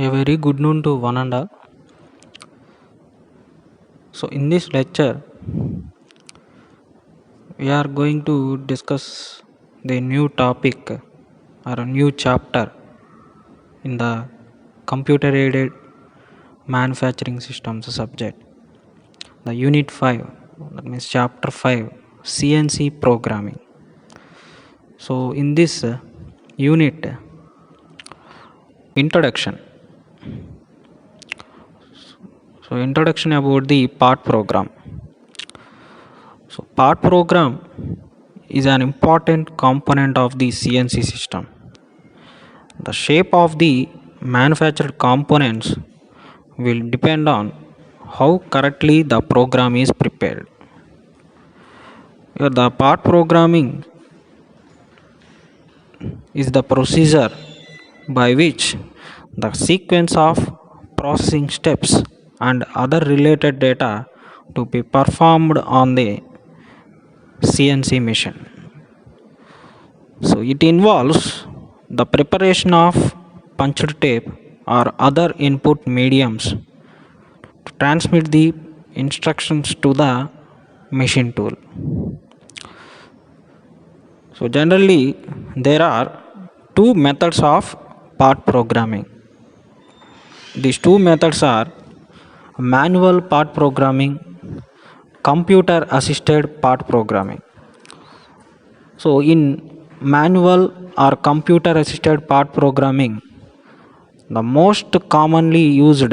A very good noon to one and all. So, in this lecture, we are going to discuss the new topic or a new chapter in the computer aided manufacturing systems subject, the Unit 5, that means Chapter 5, CNC programming. So, in this unit, introduction. So, introduction about the part program. So, part program is an important component of the CNC system. The shape of the manufactured components will depend on how correctly the program is prepared. Here, the part programming is the procedure by which the sequence of processing steps and other related data to be performed on the CNC machine. So it involves the preparation of punched tape or other input mediums to transmit the instructions to the machine tool. So generally there are two methods of part programming. These two methods are manual part programming, computer assisted part programming. So in manual or computer assisted part programming, the most commonly used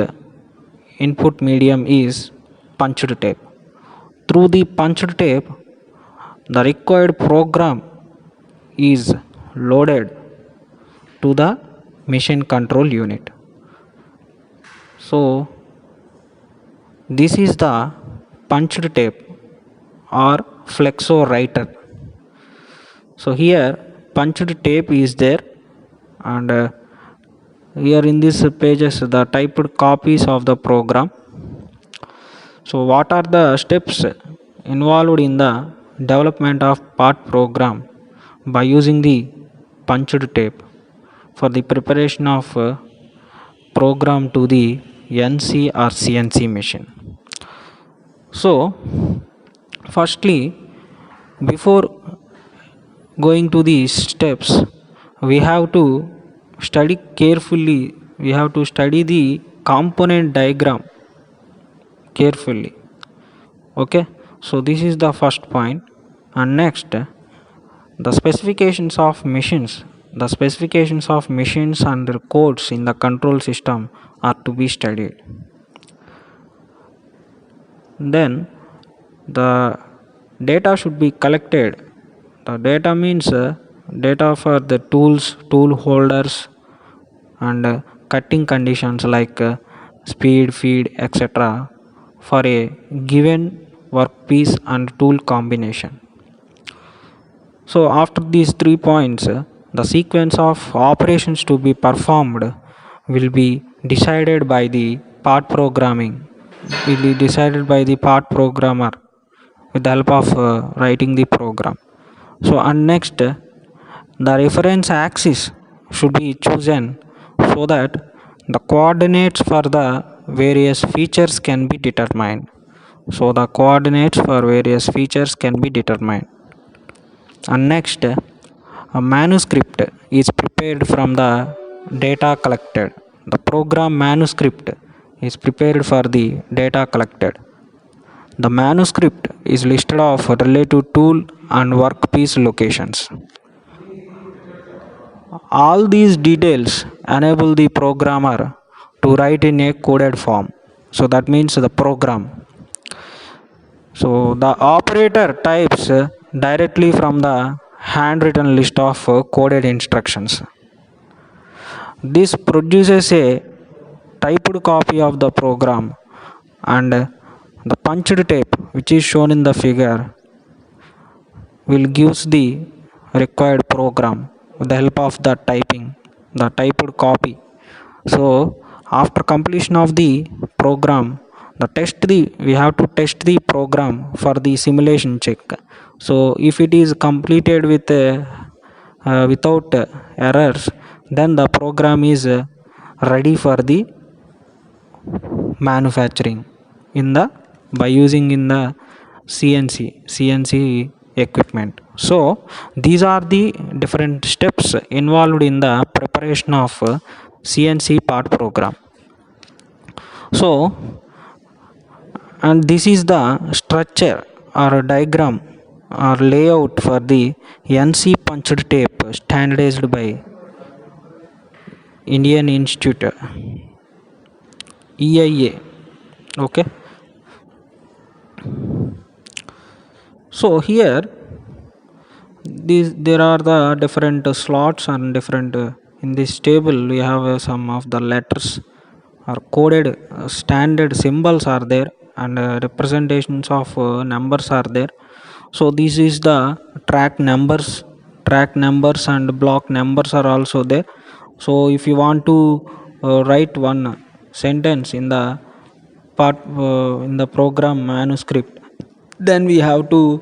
input medium is punched tape. Through the punched tape, the required program is loaded to the machine control unit. So, this is the punched tape or flexo writer. So, here punched tape is there, and here in this pages the typed copies of the program. So what are the steps involved in the development of part program by using the punched tape for the preparation of program to the NC or CNC machine? So firstly, before going to these steps, we have to study carefully, we have to study the component diagram carefully. Okay, so this is the first point. And next, the specifications of machines, and their codes in the control system are to be studied. Then the data should be collected. The data means data for the tools, tool holders, and cutting conditions like speed, feed, etc. for a given workpiece and tool combination. So after these 3 points, the sequence of operations to be performed will be decided by the part programming, will be decided by the part programmer with the help of writing the program. So and next, the reference axis should be chosen so that the coordinates for the various features can be determined. So the coordinates for various features can be determined. And next, a manuscript is prepared from the data collected. The program manuscript is prepared for the data collected. The manuscript is listed of relative tool and workpiece locations. All these details enable the programmer to write in a coded form. So that means the program. So the operator types directly from the handwritten list of coded instructions. This produces a typed copy of the program, and the punched tape which is shown in the figure will gives the required program with the help of the typing, the typed copy. So after completion of the program, we have to test the program for the simulation check. So if it is completed with without errors, then the program is ready for the manufacturing in the by using in the CNC equipment. So these are the different steps involved in the preparation of CNC part program. So, and this is the structure or diagram or layout for the NC punched tape standardized by Indian Institute EIA. Okay. So here these there are the different slots and different in this table we have some of the letters or coded standard symbols are there, and representations of numbers are there. So this is the track numbers and block numbers are also there. So if you want to write one sentence in the part in the program manuscript, then we have to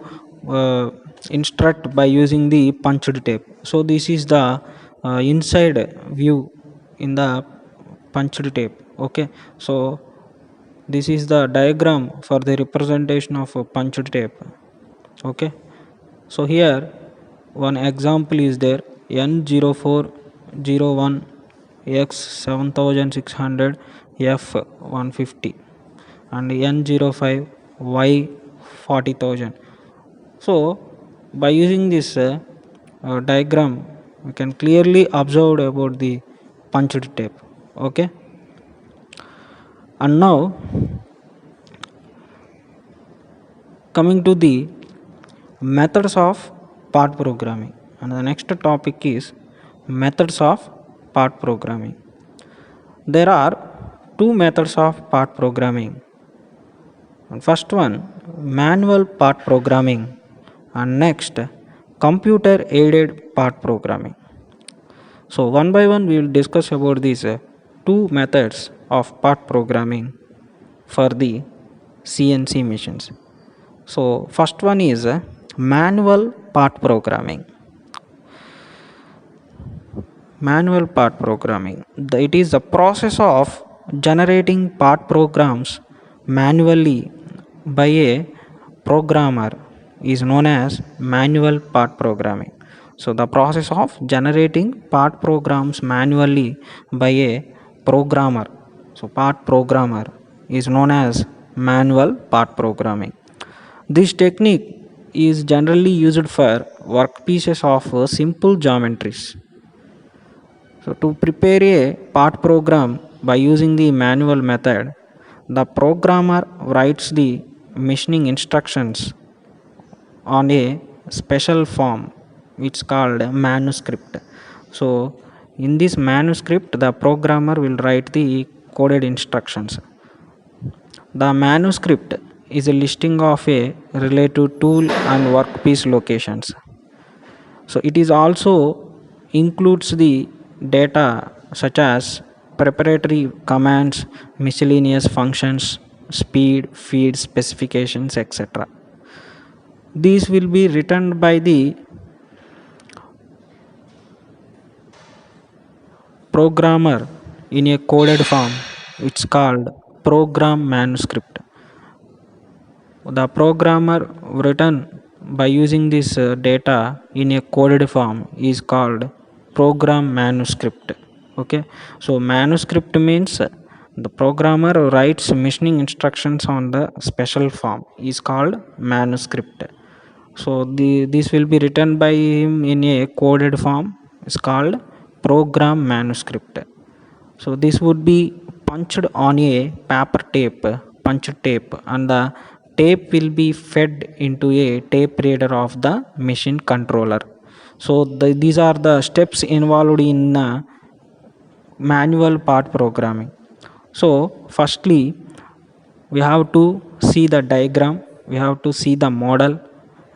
uh, instruct by using the punched tape. So this is the inside view in the punched tape. Okay. So this is the diagram for the representation of a punched tape. Okay. So here one example is there, N0401 X 7600 F 150 and N05 Y 40,000. So by using this diagram we can clearly observe about the punched tape. Okay. And now coming to the methods of part programming, and the next topic is methods of part programming. There are two methods of part programming. And first one, manual part programming, and next, computer aided part programming. So one by one we will discuss about these two methods of part programming for the CNC machines. So first one is manual part programming. Manual part programming. It is the process of generating part programs manually by a programmer is known as manual part programming. So the process of generating part programs manually by a programmer. So part programmer is known as manual part programming. This technique is generally used for workpieces of simple geometries. So to prepare a part program by using the manual method, the programmer writes the machining instructions on a special form which called manuscript. So in this manuscript the programmer will write the coded instructions. The manuscript is a listing of a relative tool and workpiece locations. So it is also includes the data such as preparatory commands, miscellaneous functions, speed, feed specifications, etc. These will be written by the programmer in a coded form. It's called program manuscript. The programmer written by using this data in a coded form is called program manuscript. Okay. So manuscript means the programmer writes machining instructions on the special form is called manuscript. So this will be written by him in a coded form is called program manuscript. So this would be punched on a paper tape, punch tape, and the tape will be fed into a tape reader of the machine controller. So these are the steps involved in manual part programming. So firstly we have to see the diagram, we have to see the model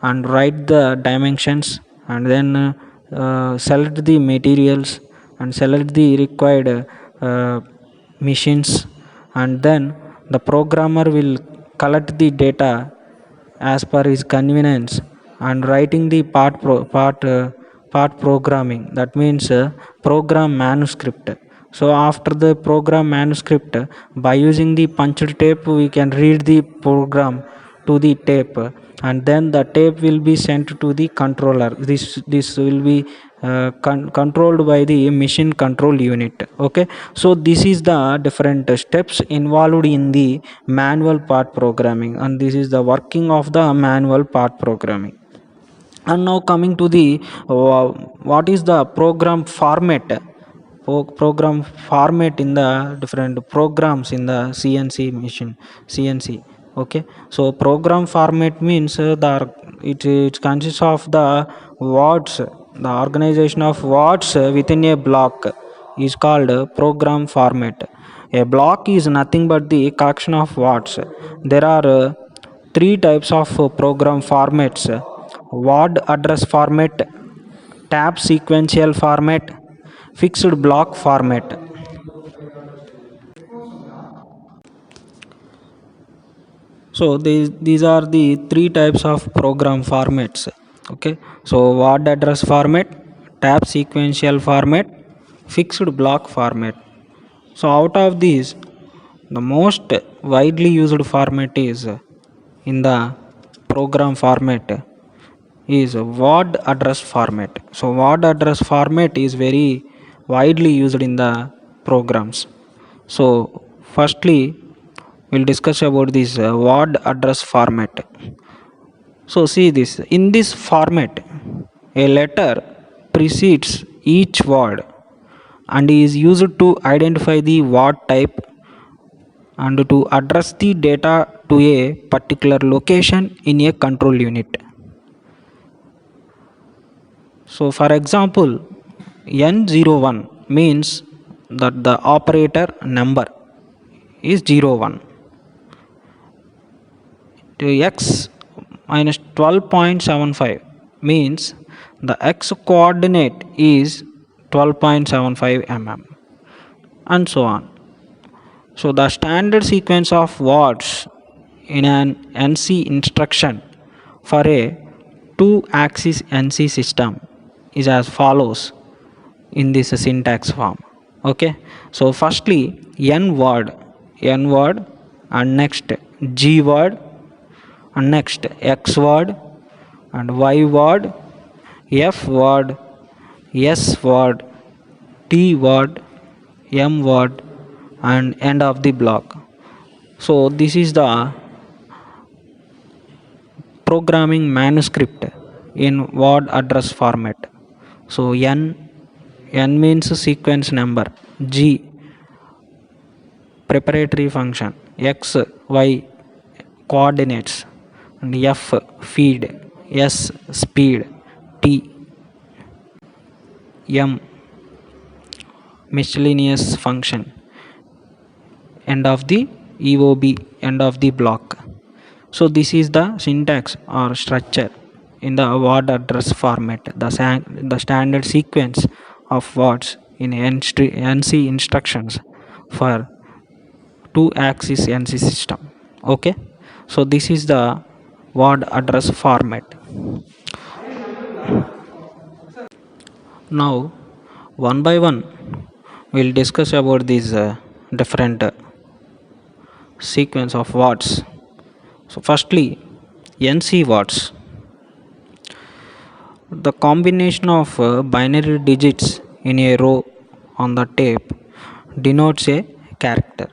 and write the dimensions, and then select the materials and select the required machines, and then the programmer will collect the data as per his convenience and writing the part programming, that means program manuscript. So after the program manuscript, by using the punched tape, we can read the program to the tape, and then the tape will be sent to the controller. This will be controlled by the machine control unit. Okay, so this is the different steps involved in the manual part programming, and this is the working of the manual part programming. And now coming to the what is the program format. Program format in the different programs in the CNC machine, CNC. Okay, so program format means it consists of the words, the organization of words within a block is called program format. A block is nothing but the collection of words. There are three types of program formats: word address format, tab sequential format, fixed block format. So these are the three types of program formats. Okay, so word address format, tab sequential format, fixed block format. So out of these, the most widely used format is in the program format is word address format. So word address format is very widely used in the programs. So firstly, we'll discuss about this word address format. So see this, in this format, a letter precedes each word and is used to identify the word type and to address the data to a particular location in a control unit. So for example, N01 means that the operator number is 01. To X minus 12.75 means the X coordinate is 12.75 mm, and so on. So the standard sequence of words in an NC instruction for a two axis NC system is as follows in this syntax form. Okay, so firstly n word, and next g word, and next x word, and y word, f word, s word, t word, m word, and end of the block. So this is the programming manuscript in word address format. So n means sequence number, g preparatory function, x y coordinates, and f feed, s speed, t m miscellaneous function, end of the EOB, end of the block. So this is the syntax or structure in the word address format, the standard sequence of words in NC instructions for two axis NC system. Okay, so this is the word address format. Now one by one we'll discuss about these different sequence of words. So firstly, NC words. The combination of binary digits in a row on the tape denotes a character.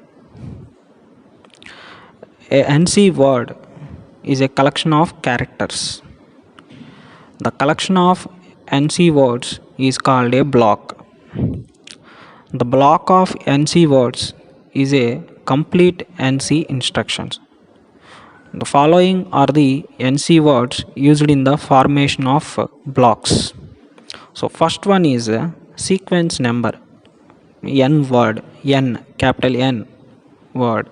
A NC word is a collection of characters. The collection of NC words is called a block. The block of NC words is a complete NC instructions. The following are the NC words used in the formation of blocks. So first one is sequence number, n word, n capital N word.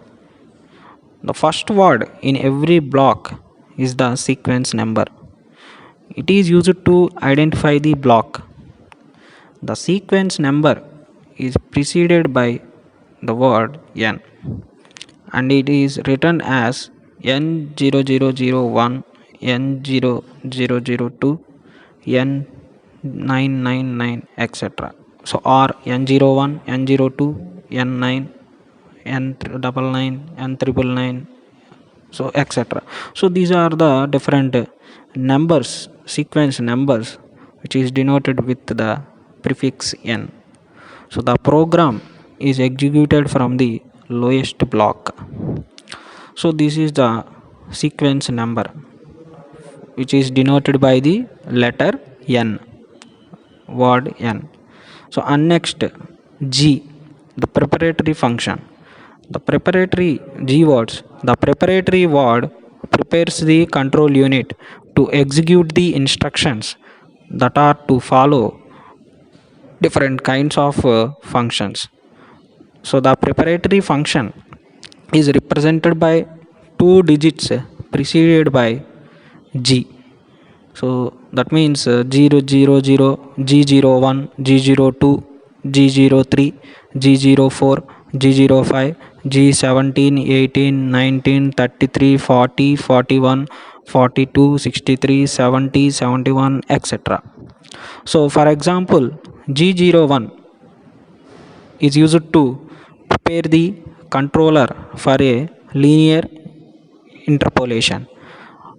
The first word in every block is the sequence number. It is used to identify the block. The sequence number is preceded by the word n, and it is written as N0001, N0002, N999, etc. So R N01, N02, N9, N99, N999, so etc. So these are the different numbers, sequence numbers, which is denoted with the prefix n. So the program is executed from the lowest block. So this is the sequence number, which is denoted by the letter n, word n. So and next, g, the preparatory function. The preparatory G words, the preparatory word prepares the control unit to execute the instructions that are to follow different kinds of functions. So the preparatory function is represented by two digits preceded by G. So that means 000, G01, G02, G03, G04, G05, G17, 18, 19, 33, 40, 41, 42, 63, 70, 71, etc. So for example, G01 is used to prepare the controller for a linear interpolation,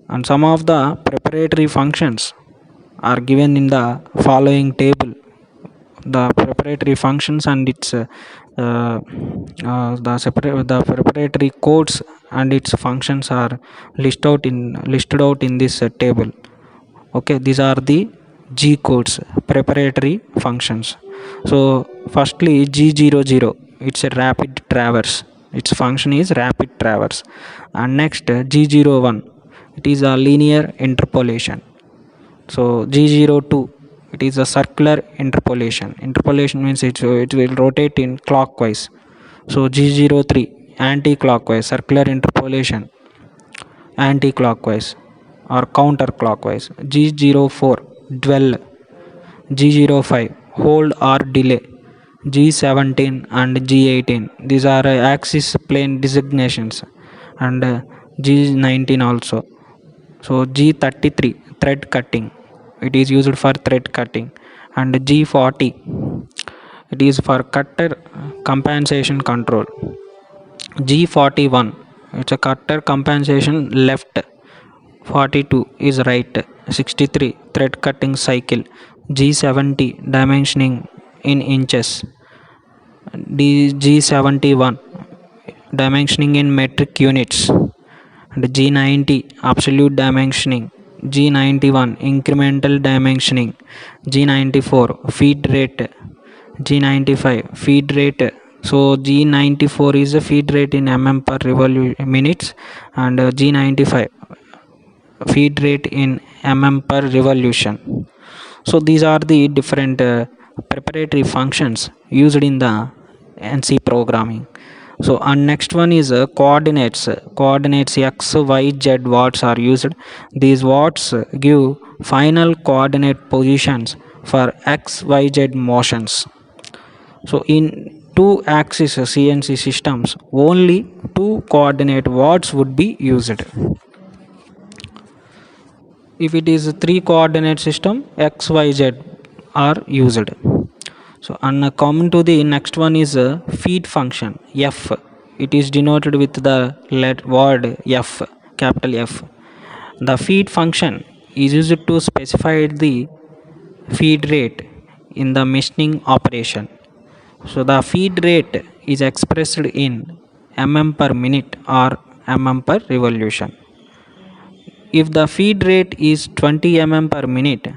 and some of the preparatory functions are given in the following table. The preparatory functions and its the preparatory codes and its functions are listed out in this table. Okay, these are the G codes, preparatory functions. So firstly, G00, it's a rapid traverse, its function is rapid traverse. And next, G01, it is a linear interpolation. So G02, it is a circular interpolation. Interpolation means it will rotate in clockwise. So G03, anti-clockwise, circular interpolation, anti-clockwise or counterclockwise. G04, dwell. G05, hold or delay. G17 and G18, these are axis plane designations. And G19 also. So G33, thread cutting, it is used for thread cutting. And G40, it is for cutter compensation control. G41, it's a cutter compensation left. 42 is right. 63, thread cutting cycle. G70, dimensioning in inches. G71, dimensioning in metric units. And G90, absolute dimensioning. G91, incremental dimensioning. G94, feed rate. G95, feed rate. So G94 is a feed rate in mm per revolution minutes, and G95 feed rate in mm per revolution. So these are the different preparatory functions used in the NC programming. So and next one is coordinates. Coordinates x, y, z watts are used. These watts give final coordinate positions for x, y, z motions. So in two axis CNC systems, only two coordinate watts would be used. If it is a three coordinate system, x, y, z are used. So and coming to the next one is feed function, f. It is denoted with the word f, capital F. The feed function is used to specify the feed rate in the machining operation. So the feed rate is expressed in mm per minute or mm per revolution. If the feed rate is 20 mm per minute,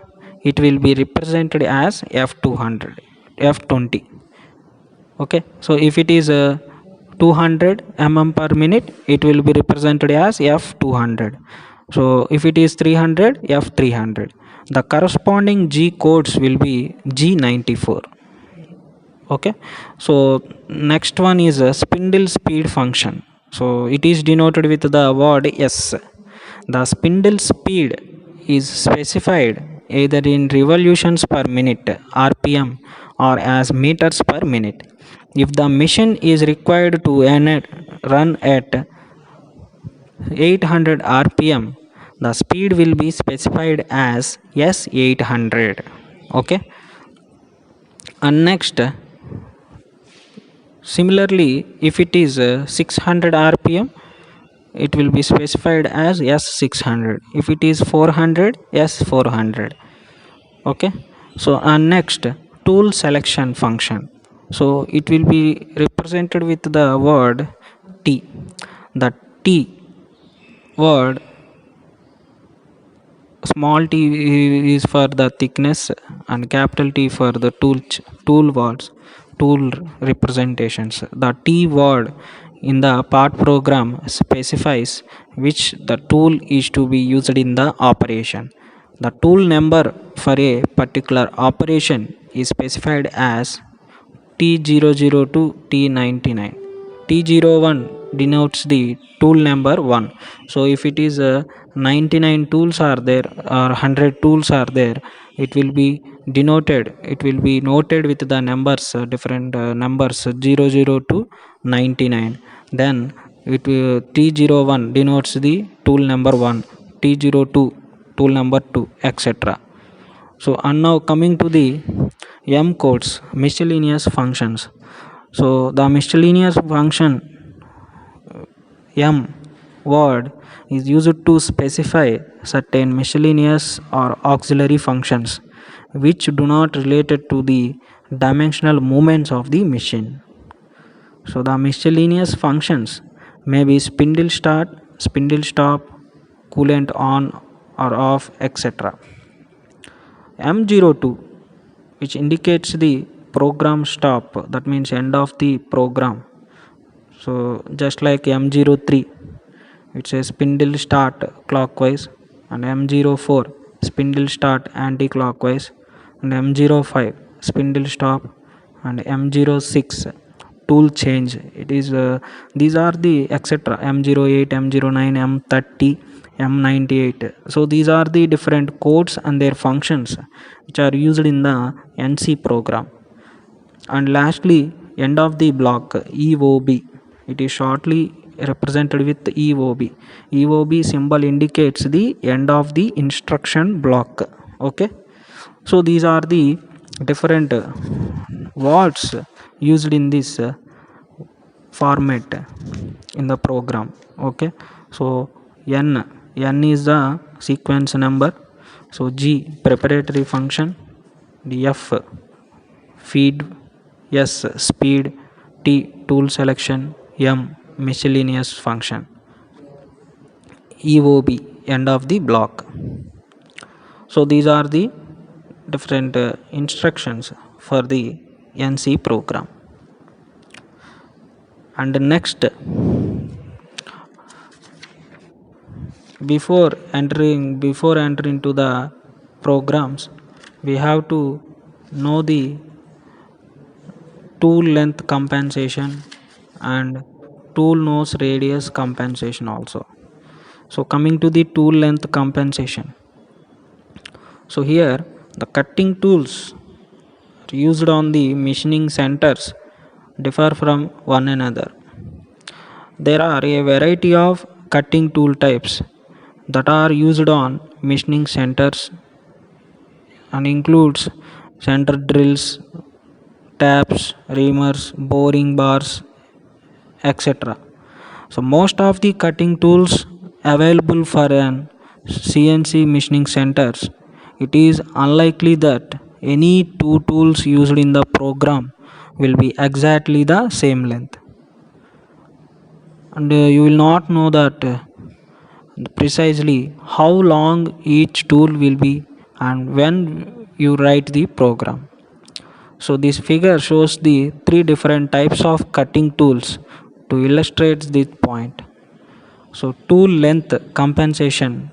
it will be represented as F200, F20. Okay, so if it is 200 mm per minute, it will be represented as F200. So if it is 300, F300. The corresponding G codes will be G94. Okay, so next one is a spindle speed function. So it is denoted with the word S. The spindle speed is specified either in revolutions per minute, rpm, or as meters per minute. If the machine is required to run at 800 rpm, the speed will be specified as S800. Okay, And next, similarly, if it is 600 rpm, it will be specified as S600. If it is 400, S400. Okay. So and next, tool selection function. So it will be represented with the word T. The T word, small t is for the thickness and capital T for the tool words, tool representations. The T word in the part program specifies which the tool is to be used in the operation. The tool number for a particular operation is specified as T002 to T99. T01 denotes the tool number 1. So if it is 99 tools are there or 100 tools are there, it will be denoted, it will be noted with the numbers, different numbers 00 to 99. Then T01 denotes the tool number 1, T02 tool number 2, etc. So and now coming to the M codes, miscellaneous functions. So the miscellaneous function M word is used to specify certain miscellaneous or auxiliary functions which do not related to the dimensional movements of the machine. So the miscellaneous functions may be spindle start, spindle stop, coolant on or off, etc. M02, which indicates the program stop, that means end of the program. So just like M03, it says spindle start clockwise, and M04 spindle start anti-clockwise, and M05 spindle stop, and M06 tool change. It is these are the etc. M08, M09, M30, M98. So these are the different codes and their functions which are used in the NC program. And lastly, end of the block, EOB. It is shortly represented with EOB. EOB symbol indicates the end of the instruction block. Okay. So these are the different words used in this format in the program. Okay. So n is the sequence number. So G preparatory function, the F feed, S speed, T tool selection, M miscellaneous function, EOB end of the block. So these are the different instructions for the NC program. And next, before entering to the programs, we have to know the tool length compensation and tool nose radius compensation also. So coming to the tool length compensation, so here the cutting tools used on the machining centers differ from one another. There are a variety of cutting tool types that are used on machining centers and includes center drills, taps, reamers, boring bars, etc. So most of the cutting tools available for an CNC machining centers, it is unlikely that any two tools used in the program will be exactly the same length, and you will not know that precisely how long each tool will be and when you write the program. So this figure shows the three different types of cutting tools to illustrate this point. So tool length compensation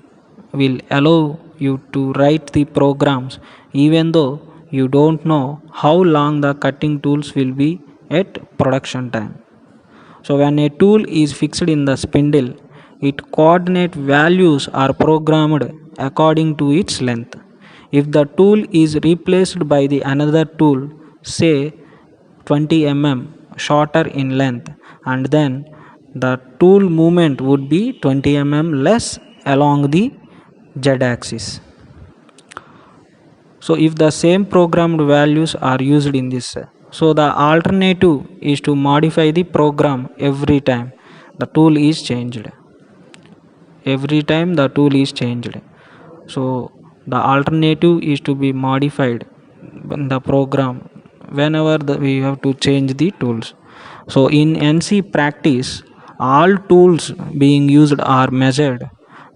will allow you to write the programs even though you don't know how long the cutting tools will be at production time. So when a tool is fixed in the spindle, its coordinate values are programmed according to its length. If the tool is replaced by the another tool, say 20 mm shorter in length, and then the tool movement would be 20 mm less along the z axis. So if the same programmed values are used in this, so the alternative is to modify the program every time the tool is changed. Every time the tool is changed, so the alternative is to be modified in the program whenever we have to change the tools. So in NC practice, all tools being used are measured,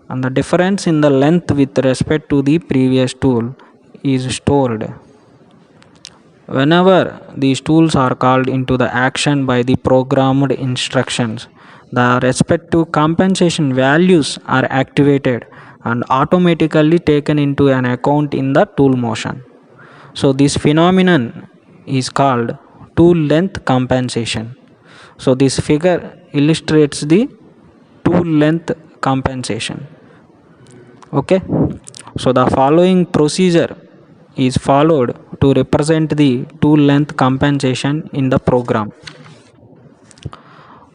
and the difference in the length with respect to the previous tool is stored. Whenever these tools are called into the action by the programmed instructions, the respective compensation values are activated and automatically taken into an account in the tool motion. So this phenomenon is called tool length compensation. So this figure illustrates the tool length compensation. Okay, so the following procedure is followed to represent the tool length compensation in the program.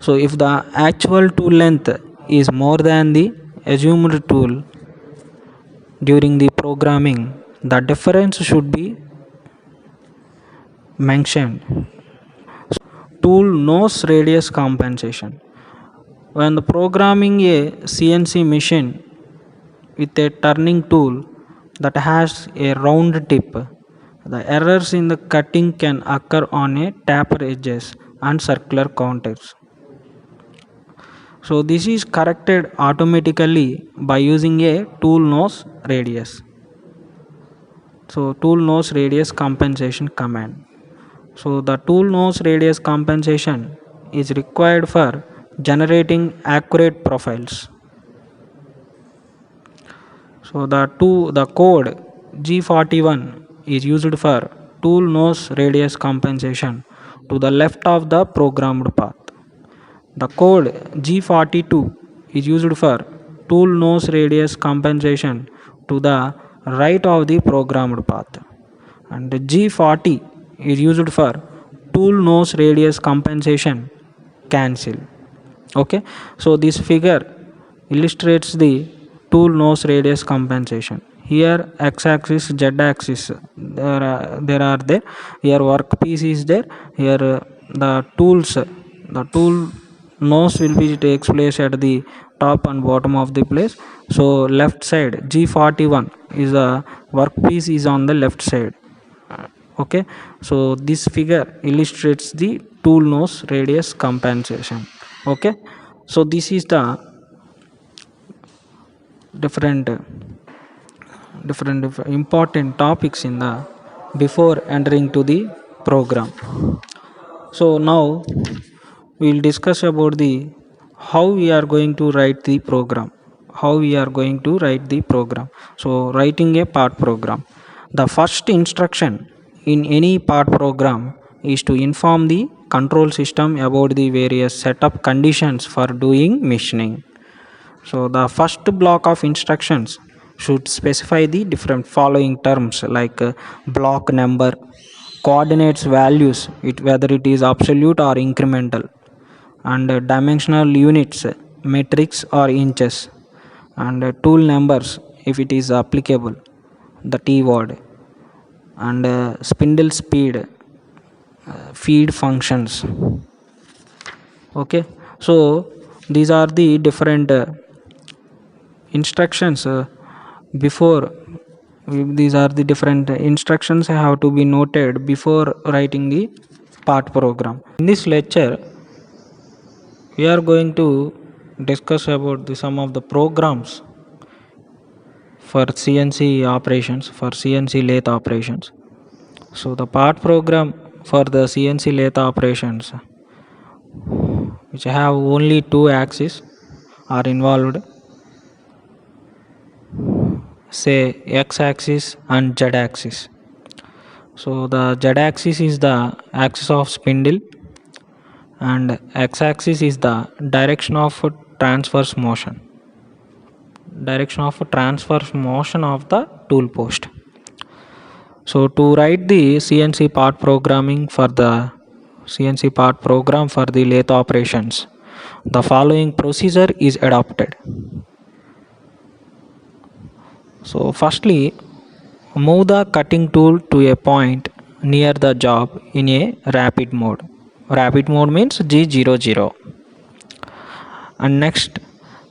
So if the actual tool length is more than the assumed tool during the programming, the difference should be mentioned. Tool nose radius compensation. When the programming a CNC machine with a turning tool that has a round tip, the errors in the cutting can occur on a taper edges and circular counters. So this is corrected automatically by using a tool nose radius. So tool nose radius compensation command. So the tool nose radius compensation is required for generating accurate profiles. So the code G41 is used for tool nose radius compensation to the left of the programmed path. The code G42 is used for tool nose radius compensation to the right of the programmed path, and G40 is used for tool nose radius compensation cancel. Okay, so this figure illustrates the tool nose radius compensation. Here x axis, z axis, there are there. Here workpiece is there. Here the tools, the tool nose will be takes place at the top and bottom of the place. So left side G41 is the workpiece is on the left side. Okay, so this figure illustrates the tool nose radius compensation. Okay, so this is the different important topics in the before entering to the program. So now we will discuss about the how we are going to write the program. So writing a part program, the first instruction in any part program is to inform the control system about the various setup conditions for doing machining. So the first block of instructions should specify the different following terms like block number, coordinates values, whether it is absolute or incremental, and dimensional units, metrics or inches, and tool numbers if it is applicable, the T word, and spindle speed, feed functions. Okay, so these are the different instructions before these are the different instructions have to be noted before writing the part program. In this lecture we are going to discuss about some of the programs for CNC operations, for CNC lathe operations. So the part program for the CNC lathe operations which have only two axes are involved, say x axis and z axis. So the z axis is the axis of spindle and x axis is the direction of transverse motion of the tool post. So to write the CNC part programming for the CNC part program for the lathe operations, the following procedure is adopted. So firstly, move the cutting tool to a point near the job in a rapid mode. Rapid mode means G00. And next,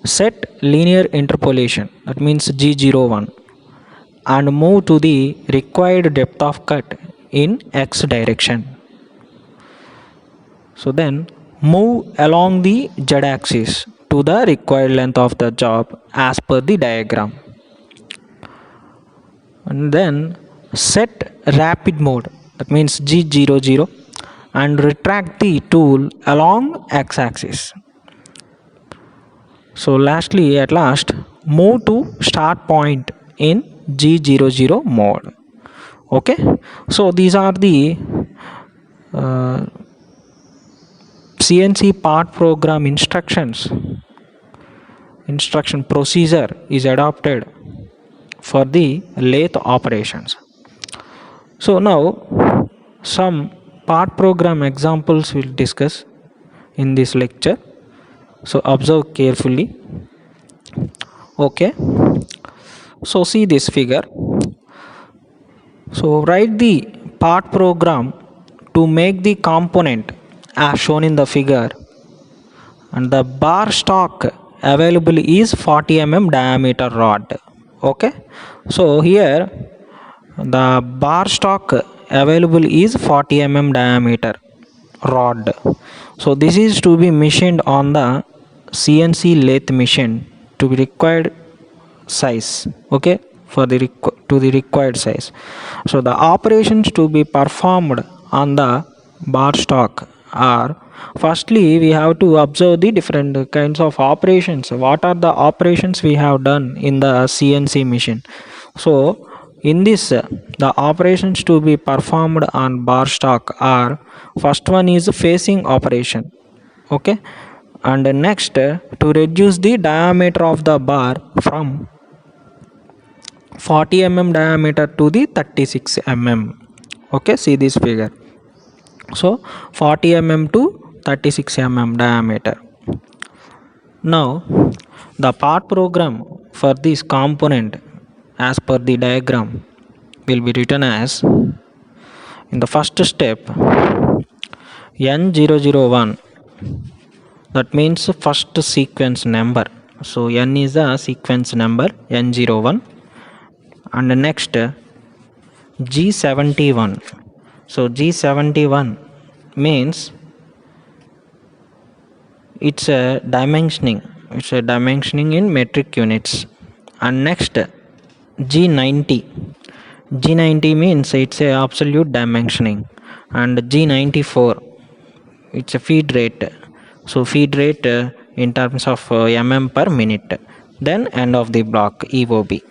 set linear interpolation, that means G01, and move to the required depth of cut in X direction. So then move along the Z axis to the required length of the job as per the diagram. And then set rapid mode, that means G00, and retract the tool along X axis. So lastly, at last, move to start point in G00 mode. Okay, so these are the CNC part program instruction procedure is adopted for the lathe operations. So now some part program examples we'll discuss in this lecture, so observe carefully. Okay, so see this figure. So write the part program to make the component as shown in the figure, and the bar stock available is 40 mm diameter rod. Okay, so here the bar stock available is 40 mm diameter rod. So this is to be machined on the CNC lathe machine to be required size. Okay, for the to the required size. So the operations to be performed on the bar stock are, firstly we have to observe the different kinds of operations. What are the operations we have done in the CNC machine? So in this, the operations to be performed on bar stock are, first one is facing operation. Okay, and next, to reduce the diameter of the bar from 40 mm diameter to the 36 mm. Okay, see this figure. So 40 mm to 36 mm diameter. Now the part program for this component as per the diagram will be written as, in the first step, N001, that means first sequence number. So N is the sequence number N01. And next, G71. So G71 means it's a dimensioning in metric units. And next, G90 means it's a absolute dimensioning. And G94, it's a feed rate. So feed rate in terms of mm per minute. Then end of the block, EOB.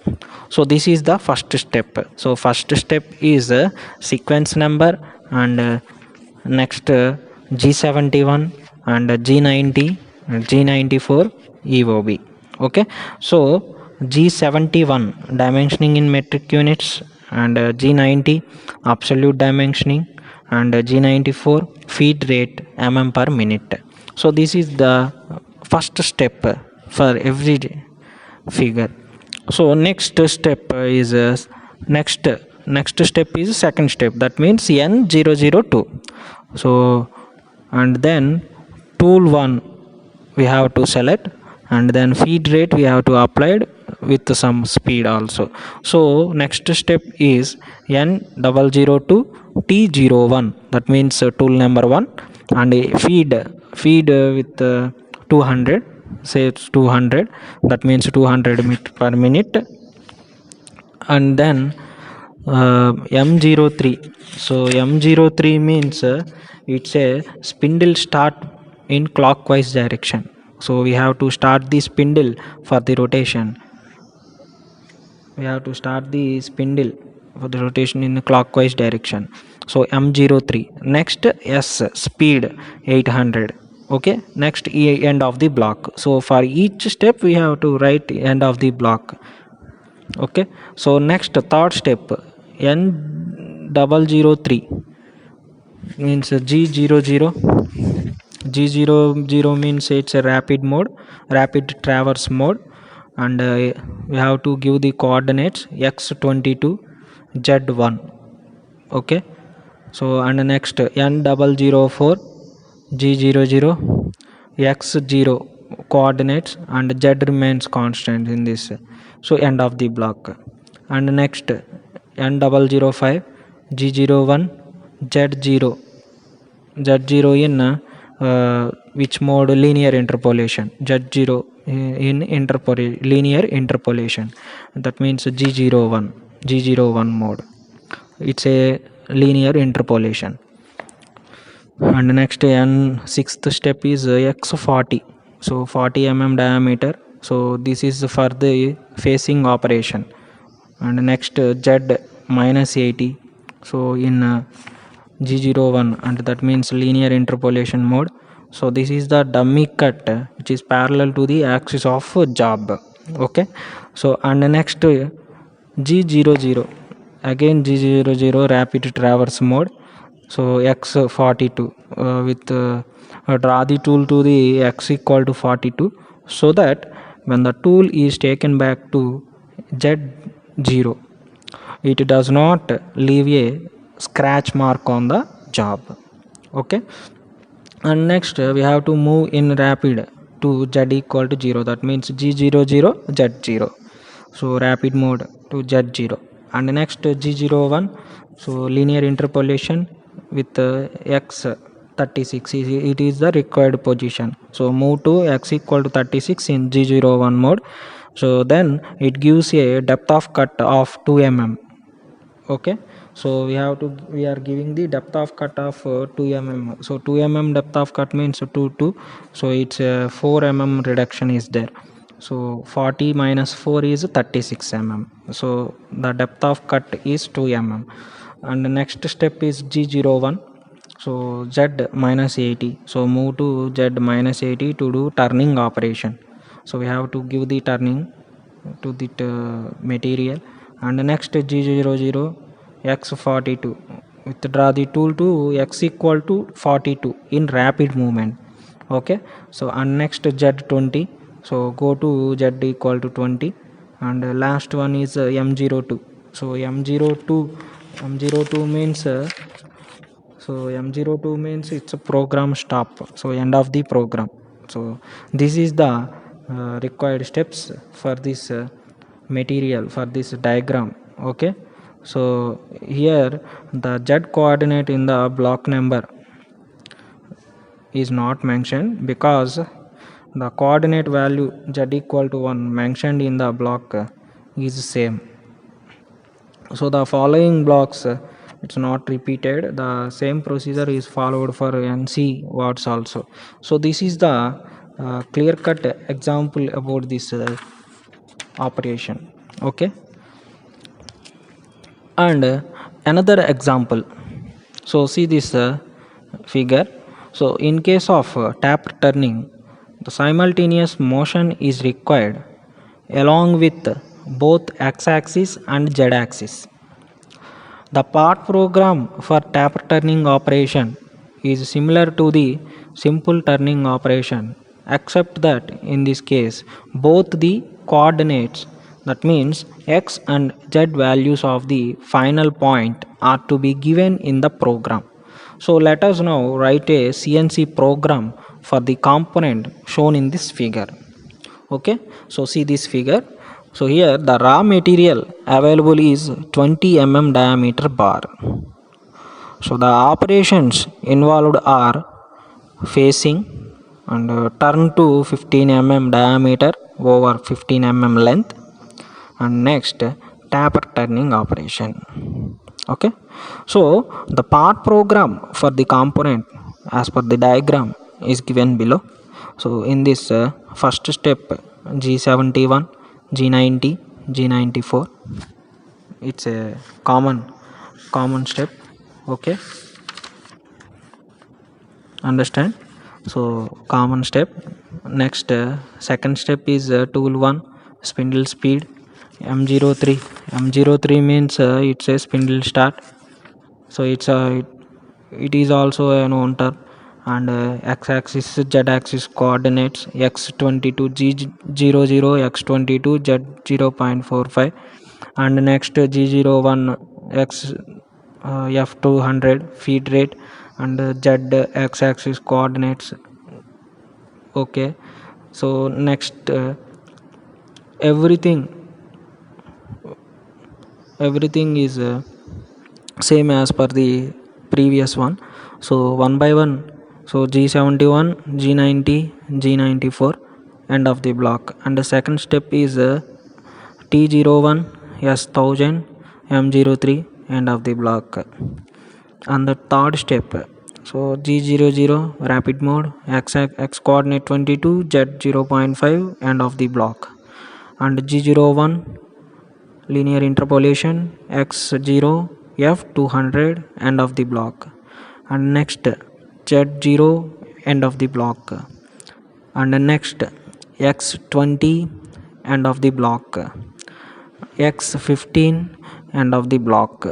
So this is the first step. So first step is sequence number, and next G71 and G90 and G94 EOB. Okay, so G71 dimensioning in metric units, and G90 absolute dimensioning, and G94 feed rate mm per minute. So this is the first step for every figure. So next step is next step is second step, that means N002. So and then tool 1 we have to select, and then feed rate we have to apply with some speed also. So next step is N002 T01, that means tool number 1, and feed with 200, say it's 200, that means 200 meter per minute. And then M03. So M03 means it's a spindle start in clockwise direction. So we have to start the spindle for the rotation. We have to start the spindle for the rotation in the clockwise direction. So M03. Next, S, speed 800. Okay, next end of the block. So for each step we have to write end of the block. Okay, so next, third step, N003 means G00. G00 means it's a rapid traverse mode, and we have to give the coordinates x22, Z1. Okay, so and next N004 G00 X0 coordinates and Z remains constant in this, so end of the block. And next N005 G01 Z0 Z0 in which mode? Linear interpolation. Z0 in linear interpolation, that means G01 mode, it's a linear interpolation. And next sixth step is X40, so 40 diameter, so this is for the facing operation. And next Z minus 80, so in G01, and that means linear interpolation mode. So this is the dummy cut which is parallel to the axis of job. Okay, so and next G00, again G00 rapid traverse mode, so X42 with draw the tool to the X equal to 42, so that when the tool is taken back to Z0, it does not leave a scratch mark on the job. Okay, and next we have to move in rapid to Z equal to 0, that means G00 Z0, so rapid mode to Z0. And next G01, so linear interpolation with X36, it is the required position, so move to X equal to 36 in G01 mode, so then it gives a depth of cut of 2 okay, so we are giving the depth of cut of 2 so 2 depth of cut means 2, so it's 4 reduction is there, so 40 minus 4 is 36 so the depth of cut is 2 and the next step is G01, so Z minus 80, so move to Z minus 80 to do turning operation, so we have to give the turning to the material. And next G00 X42, withdraw the tool to X equal to 42 in rapid movement. Okay, so and next Z20, so go to Z equal to 20, and last one is M02, so M02 means M02 means it's a program stop, so end of the program. So this is the required steps for this material, for this diagram. Okay, so here the Z coordinate in the block number is not mentioned, because the coordinate value Z equal to 1 mentioned in the block is same. So the following blocks it's not repeated, the same procedure is followed for NC words also. So this is the clear cut example about this operation. Okay, and another example, so see this figure, so in case of tap turning, the simultaneous motion is required along with both x-axis and z-axis. The part program for tap turning operation is similar to the simple turning operation, except that in this case both the coordinates, that means x and z values of the final point, are to be given in the program. So let us now write a CNC program for the component shown in this figure. Okay, so see this figure, so here the raw material available is 20 diameter bar. So the operations involved are facing and turn to 15 diameter over 15 length, and next taper turning operation. Okay, so the part program for the component as per the diagram is given below. So in this first step, G71, G90, G94, it's a common step. Okay, understand, so common step. Next second step is tool 1, spindle speed, M03 means it's a spindle start, so it is also a known term. And x-axis z-axis coordinates x22 g00 x22 z 0.45, and next g01 x f200 feed rate, and z x-axis coordinates. Okay, so next everything is same as per the previous one. So one by one, so G71, G90, G94, end of the block. And the second step is T01, S1000, M03, end of the block. And the third step, so G00 rapid mode, x coordinate 22, Z 0.5, end of the block. And G01 linear interpolation, x0 f200, end of the block. And next z0, end of the block. And next x20, end of the block. x15, end of the block.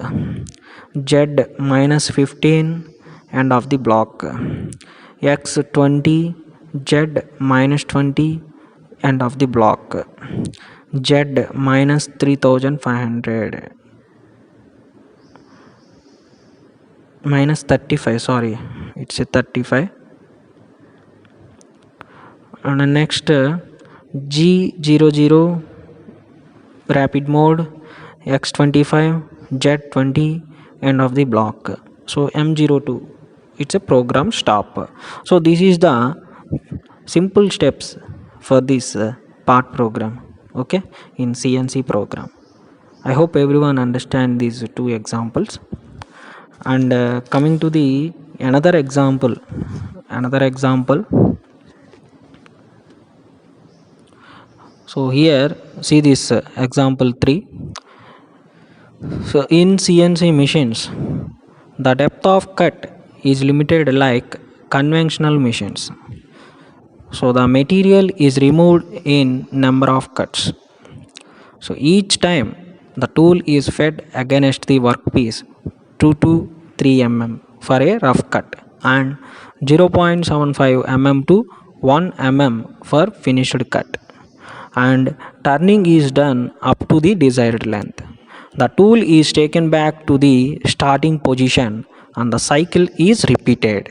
z minus 15, end of the block. x20, z minus 20, end of the block. z minus 3500, minus 35, sorry, it's a 35. And next G00 rapid mode, x25, z20, end of the block. So M02, it's a program stop. So this is the simple steps for this part program, okay, in CNC program. I hope everyone understand these two examples. And coming to the another example. So here see this example 3. So in CNC machines, the depth of cut is limited like conventional machines. So the material is removed in number of cuts. So each time the tool is fed against the workpiece 2 to 3 mm for a rough cut and 0.75 mm to 1 mm for finished cut, and turning is done up to the desired length. The tool is taken back to the starting position and the cycle is repeated.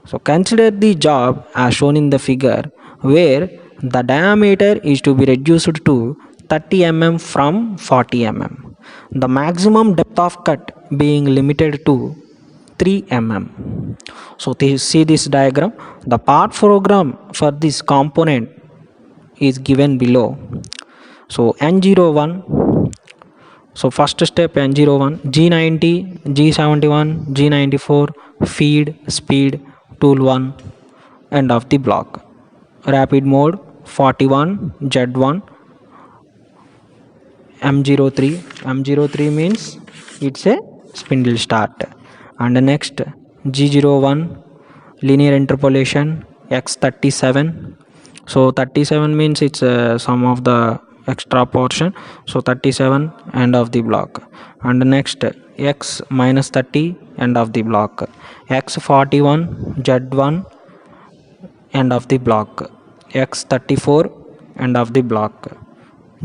So consider the job as shown in the figure, where the diameter is to be reduced to 30 mm from 40 mm. The maximum depth of cut being limited to 3 mm. So see this diagram. The part program for this component is given below. So N01, so first step N01, G90, G71, G94, feed, speed, tool 1, end of the block. Rapid mode 41, Z1, M03. M03 means it's a spindle start. And next G01, linear interpolation, X37. So 37 means it's some of the extra portion. So 37, end of the block. And next X minus 30, end of the block. X41, Z1, end of the block. X34, end of the block.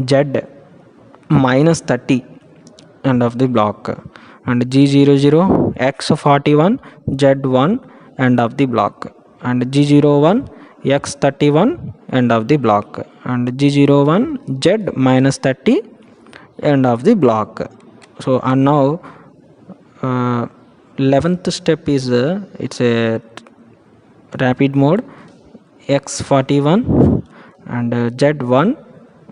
Z minus 30, end of the block. And G00, X41, Z1, end of the block. And G01, X31, end of the block. And G01, Z minus 30, end of the block. So and now 11th step is it's a rapid mode, X41 and Z1,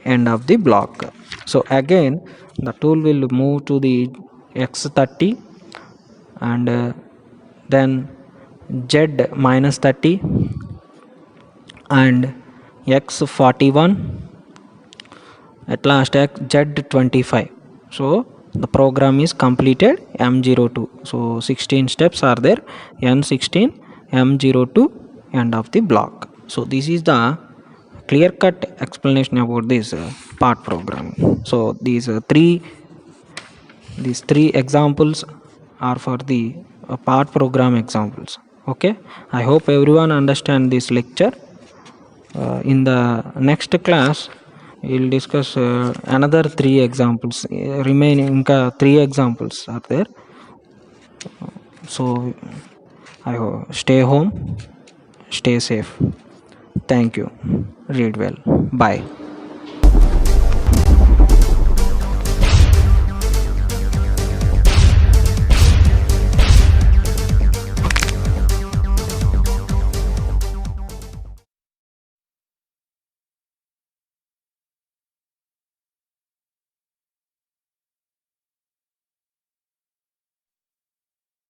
end of the block. So again the tool will move to the X30 and then Z minus 30 and X41, at last Z25. So the program is completed, M02. So 16 steps are there, N16, M02, end of the block. So this is the clear cut explanation about this part programming. So these three examples are for the part program examples. Okay, I hope everyone understand this lecture. In the next class we'll discuss another three examples. Remaining three examples are there. So I hope stay home, stay safe. Thank you. Read well. Bye.